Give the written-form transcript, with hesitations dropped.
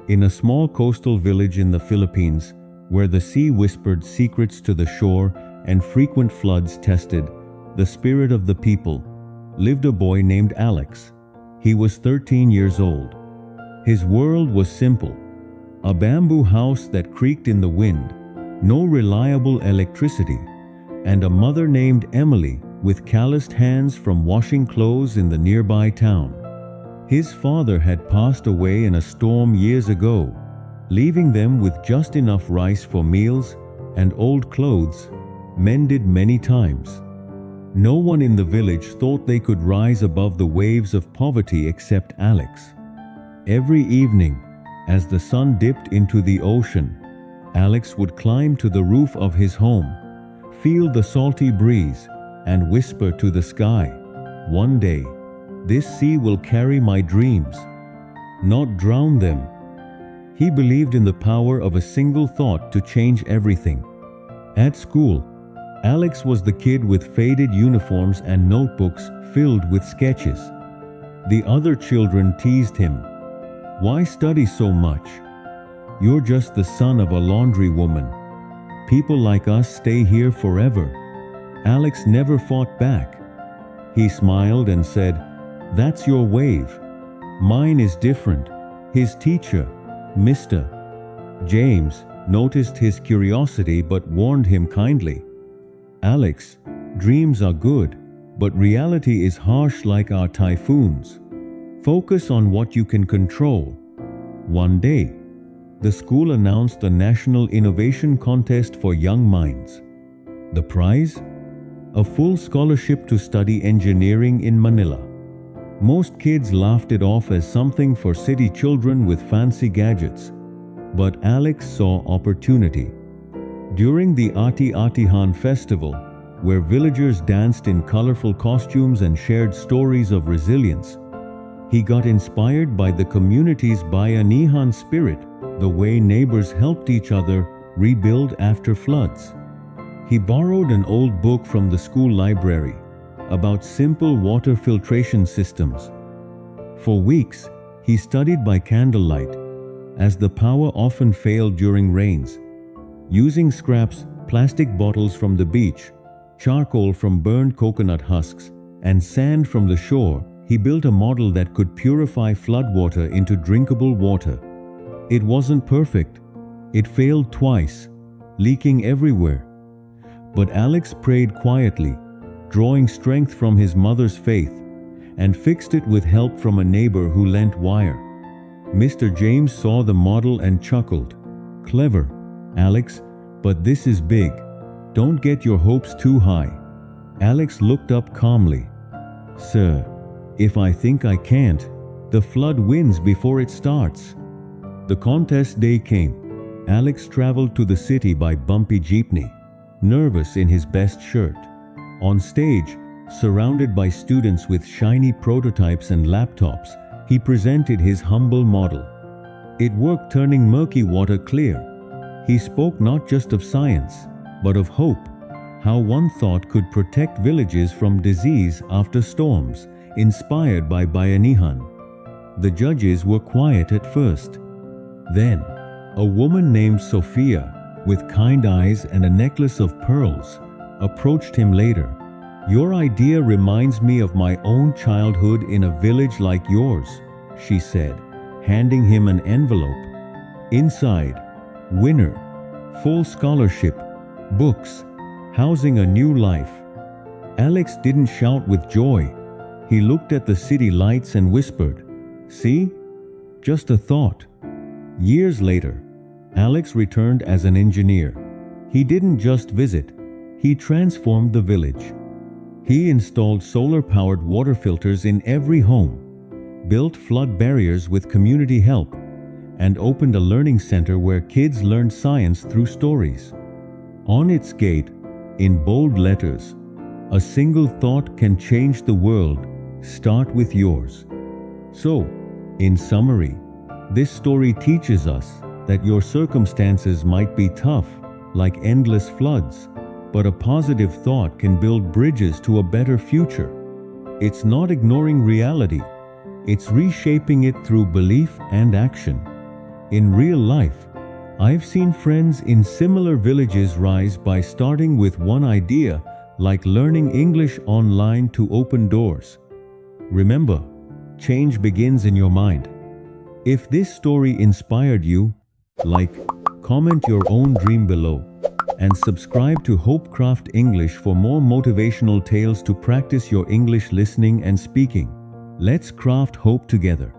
In a small coastal village in the Philippines, where the sea whispered secrets to the shore and frequent floods tested the spirit of the people, lived a boy named Alex. He was 13 years old. His world was simple: a bamboo house that creaked in the wind, no reliable electricity, and a mother named Emily with calloused hands from washing clothes in the nearby town. His father had passed away in a storm years ago, leaving them with just enough rice for meals and old clothes, mended many times. No one in the village thought they could rise above the waves of poverty except Alex. Every evening, as the sun dipped into the ocean, Alex would climb to the roof of his home, feel the salty breeze, and whisper to the sky, "One day, this sea will carry my dreams, not drown them." He believed in the power of a single thought to change everything. At school, Alex was the kid with faded uniforms and notebooks filled with sketches. The other children teased him, "Why study so much? You're just the son of a laundry woman. People like us stay here forever." Alex never fought back. He smiled and said, "That's your wave. Mine is different." His teacher, Mr. James, noticed his curiosity but warned him kindly, "Alex, dreams are good, but reality is harsh like our typhoons. Focus on what you can control." One day, the school announced a national innovation contest for young minds. The prize? A full scholarship to study engineering in Manila. Most kids laughed it off as something for city children with fancy gadgets. But Alex saw opportunity. During the Ati-Atihan festival, where villagers danced in colorful costumes and shared stories of resilience, he got inspired by the community's Bayanihan spirit, the way neighbors helped each other rebuild after floods. He borrowed an old book from the school library about simple water filtration systems. For weeks, he studied by candlelight, as the power often failed during rains. Using scraps, plastic bottles from the beach, charcoal from burned coconut husks, and sand from the shore, he built a model that could purify floodwater into drinkable water. It wasn't perfect. It failed twice, leaking everywhere. But Alex prayed quietly, drawing strength from his mother's faith, and fixed it with help from a neighbor who lent wire. Mr. James saw the model and chuckled. "Clever, Alex, but this is big. Don't get your hopes too high." Alex looked up calmly. "Sir, if I think I can't, the flood wins before it starts." The contest day came. Alex traveled to the city by bumpy jeepney, nervous in his best shirt. On stage, surrounded by students with shiny prototypes and laptops, he presented his humble model. It worked, turning murky water clear. He spoke not just of science, but of hope, how one thought could protect villages from disease after storms, inspired by Bayanihan. The judges were quiet at first. Then, a woman named Sophia, with kind eyes and a necklace of pearls, approached him later. "Your idea reminds me of my own childhood in a village like yours," she said, handing him an envelope. Inside, winner, full scholarship, books, housing, a new life. Alex didn't shout with joy. He looked at the city lights and whispered, "See? Just a thought." Years later, Alex returned as an engineer. He didn't just visit, he transformed the village. He installed solar-powered water filters in every home, built flood barriers with community help, and opened a learning center where kids learned science through stories. On its gate, in bold letters, "A single thought can change the world. Start with yours." So, in summary, this story teaches us that your circumstances might be tough, like endless floods, but a positive thought can build bridges to a better future. It's not ignoring reality, it's reshaping it through belief and action. In real life, I've seen friends in similar villages rise by starting with one idea, like learning English online to open doors. Remember, change begins in your mind. If this story inspired you, like, comment your own dream below, and subscribe to Hopecraft English for more motivational tales to practice your English listening and speaking. Let's craft hope together.